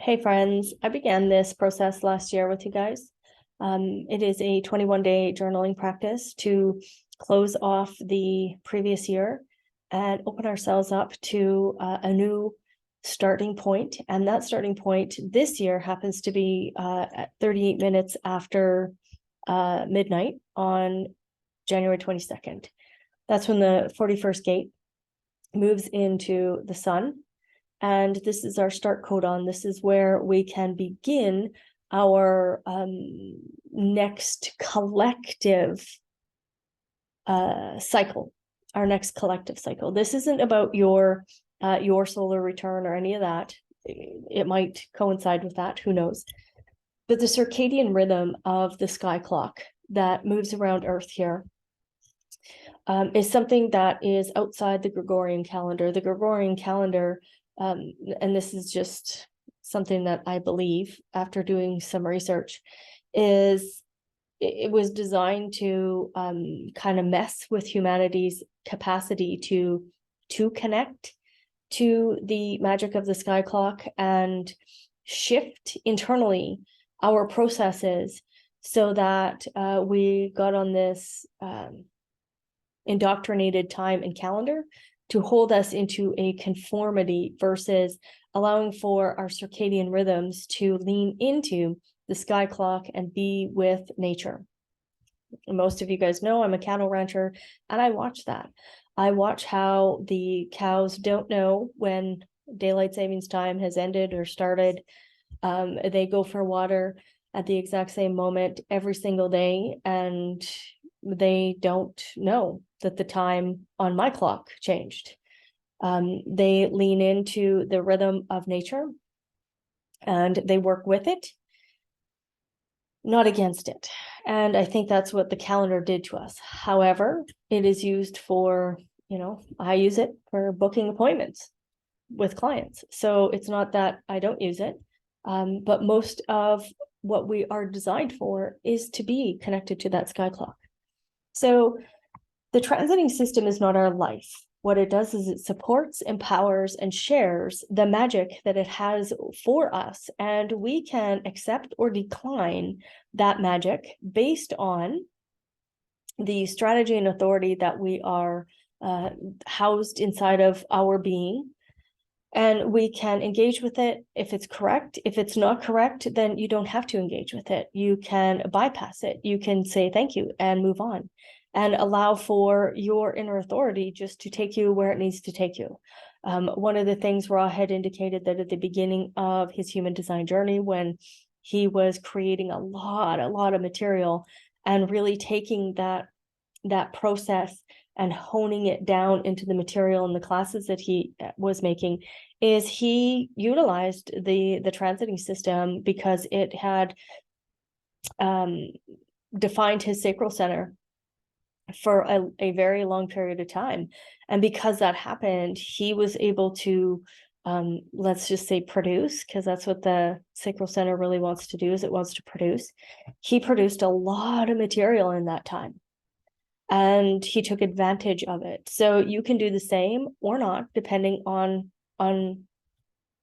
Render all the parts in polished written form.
Hey friends, I began this process last year with you guys. It is a 21-day journaling practice to close off the previous year and open ourselves up to a new starting point. And that starting point this year happens to be at 38 minutes after midnight on January 22nd. That's when the 41st gate moves into the sun. And this is our start codon. This is where we can begin our next collective cycle, our next collective cycle. This isn't about your solar return or any of that. It might coincide with that, who knows? But the circadian rhythm of the sky clock that moves around Earth here is something that is outside the Gregorian calendar. The Gregorian calendar, and this is just something that I believe after doing some research, is it was designed to kind of mess with humanity's capacity to connect to the magic of the sky clock and shift internally our processes so that we got on this indoctrinated time and calendar to hold us into a conformity versus allowing for our circadian rhythms to lean into the sky clock and be with nature. Most of you guys know I'm a cattle rancher, and I watch that. I watch how the cows don't know when daylight savings time has ended or started. They go for water at the exact same moment every single day, and they don't know that the time on my clock changed. They lean into the rhythm of nature and they work with it, not against it. And I think that's what the calendar did to us. However, it is used for, I use it for booking appointments with clients. So it's not that I don't use it, but most of what we are designed for is to be connected to that sky clock. So the transiting system is not our life. What it does is it supports, empowers, and shares the magic that it has for us. And we can accept or decline that magic based on the strategy and authority that we are housed inside of our being. And we can engage with it if it's correct. If it's not correct, then you don't have to engage with it. You can bypass it. You can say thank you and move on and allow for your inner authority just to take you where it needs to take you. One of the things Ra had indicated that at the beginning of his human design journey, when he was creating a lot of material and really taking that process and honing it down into the material and the classes that he was making, is he utilized the transiting system because it had defined his sacral center for a very long period of time. And because that happened, he was able to, let's just say, produce, because that's what the sacral center really wants to do, is it wants to produce. He produced a lot of material in that time. And he took advantage of it. So you can do the same or not, depending on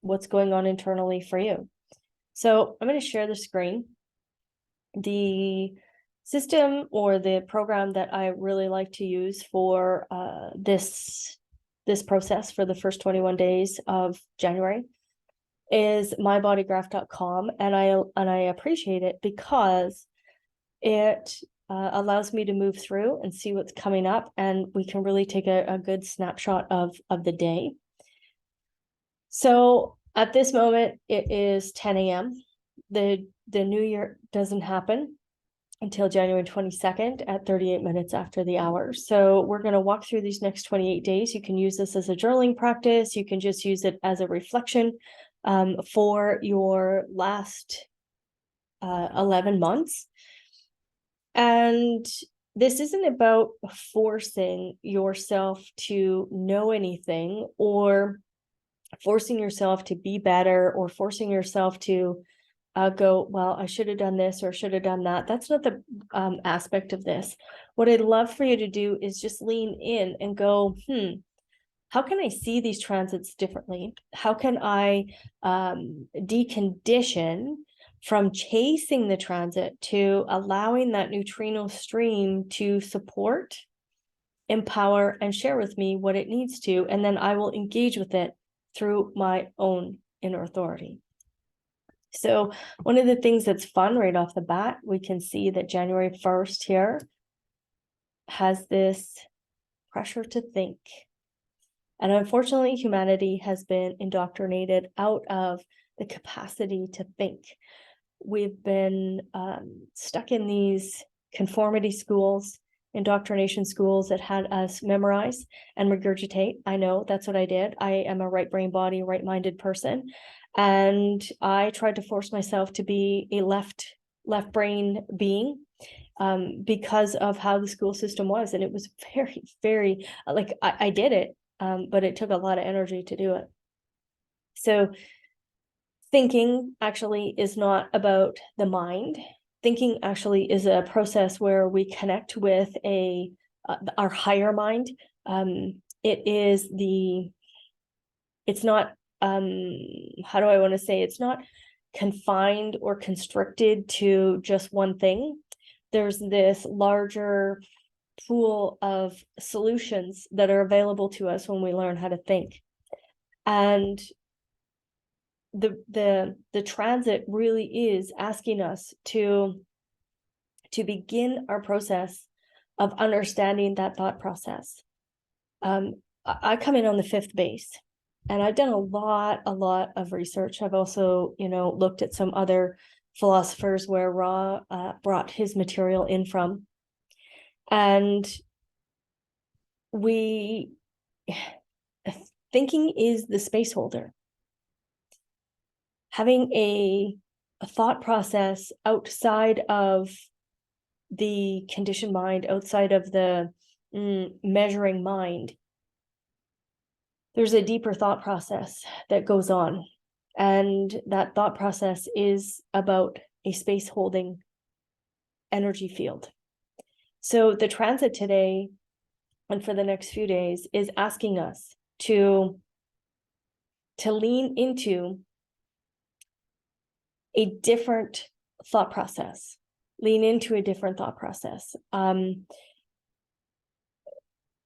what's going on internally for you. So I'm going to share the screen. The system or the program that I really like to use for this process for the first 21 days of January is mybodygraph.com, and I appreciate it because it allows me to move through and see what's coming up, and we can really take a good snapshot of the day. So at this moment, it is 10 a.m. The new year doesn't happen until January 22nd at 38 minutes after the hour. So we're going to walk through these next 28 days. You can use this as a journaling practice. You can just use it as a reflection for your last 11 months. And this isn't about forcing yourself to know anything or forcing yourself to be better or forcing yourself to go, well, I should have done this or should have done that. That's not the aspect of this. What I'd love for you to do is just lean in and go, how can I see these transits differently? How can I decondition from chasing the transit to allowing that neutrino stream to support, empower, and share with me what it needs to, and then I will engage with it through my own inner authority. So one of the things that's fun right off the bat, we can see that January 1st here has this pressure to think. And unfortunately, humanity has been indoctrinated out of the capacity to think. We've been stuck in these conformity schools, indoctrination schools that had us memorize and regurgitate. I know that's what I did. I am a right brain body, right-minded person. And I tried to force myself to be a left brain being because of how the school system was. And it was very, very, like, I did it, but it took a lot of energy to do it. So thinking actually is not about the mind. Thinking actually is a process where we connect with our higher mind. It's not, how do I want to say, it's not confined or constricted to just one thing. There's this larger pool of solutions that are available to us when we learn how to think. And the transit really is asking us to begin our process of understanding that thought process. I come in on the 5th base, and I've done a lot of research. I've also, looked at some other philosophers where Ra brought his material in from. And thinking is the space holder. Having a thought process outside of the conditioned mind, outside of the measuring mind, there's a deeper thought process that goes on. And that thought process is about a space holding energy field. So the transit today and for the next few days is asking us to lean into a different thought process, lean into a different thought process.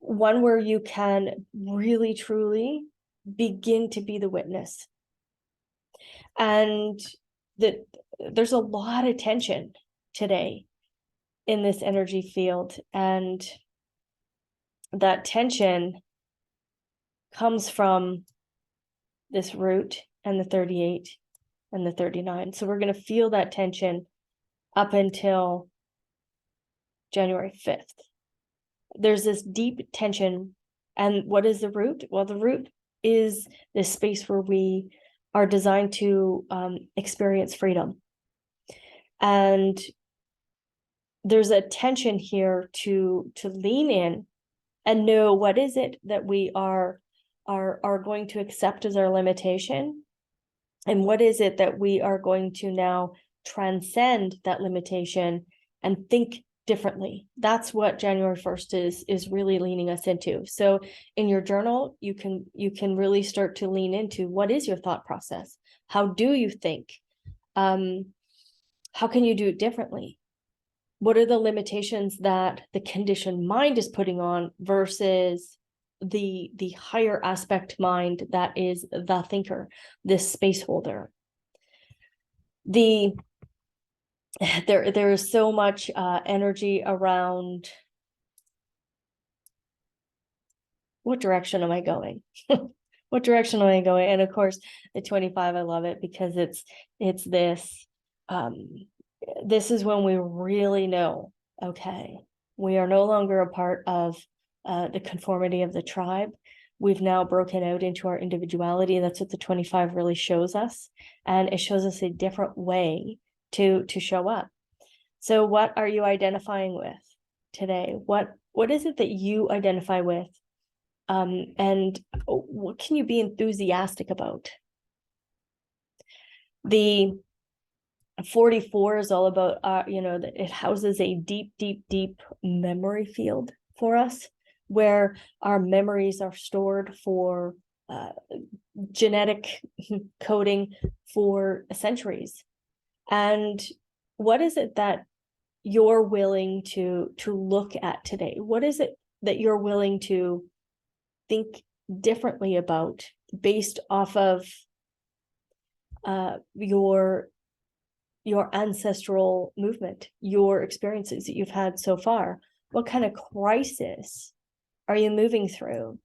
One where you can really, truly begin to be the witness. And that there's a lot of tension today in this energy field. And that tension comes from this root and the 38 and the 39. So we're going to feel that tension up until January 5th. There's this deep tension. And what is the root? Well, the root is this space where we are designed to experience freedom. And there's a tension here to lean in and know what is it that we are going to accept as our limitation, and what is it that we are going to now transcend that limitation and think differently. That's what January 1st is really leaning us into. So in your journal, you can really start to lean into what is your thought process? How do you think? How can you do it differently? What are the limitations that the conditioned mind is putting on versus the higher aspect mind that is the thinker, this space holder? There is so much energy around what direction am I going? What direction am I going? And of course, the 25, I love it because it's this. This is when we really know, okay, we are no longer a part of the conformity of the tribe. We've now broken out into our individuality. That's what the 25 really shows us. And it shows us a different way to show up. So what are you identifying with today? What is it that you identify with? And what can you be enthusiastic about? The 44 is all about, that it houses a deep, deep, deep memory field for us where our memories are stored for genetic coding for centuries. And what is it that you're willing to look at today? What is it that you're willing to think differently about based off of your ancestral movement, your experiences that you've had so far? What kind of crisis are you moving through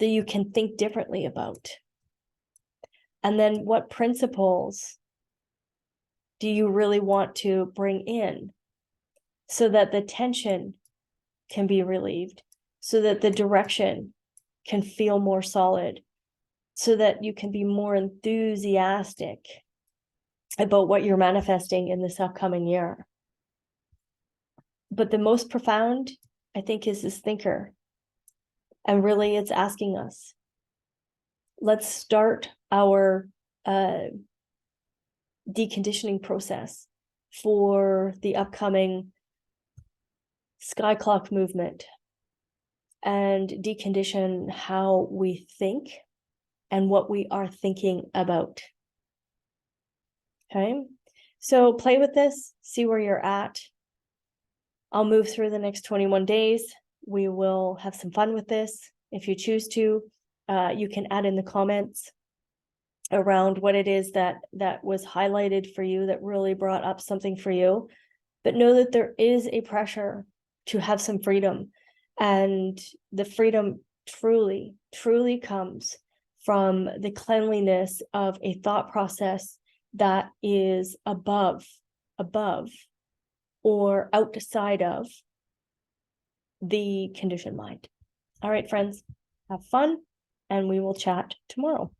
that you can think differently about? And then what principles do you really want to bring in so that the tension can be relieved, so that the direction can feel more solid, so that you can be more enthusiastic about what you're manifesting in this upcoming year? But the most profound, I think, is this thinker. And really, it's asking us, let's start our deconditioning process for the upcoming sky clock movement and decondition how we think and what we are thinking about. Okay, so play with this, see where you're at. I'll move through the next 21 days. We will have some fun with this. If you choose to, you can add in the comments around what it is that was highlighted for you that really brought up something for you. But know that there is a pressure to have some freedom, and the freedom truly comes from the cleanliness of a thought process that is above or outside of the conditioned mind. All right, friends, have fun, and we will chat tomorrow.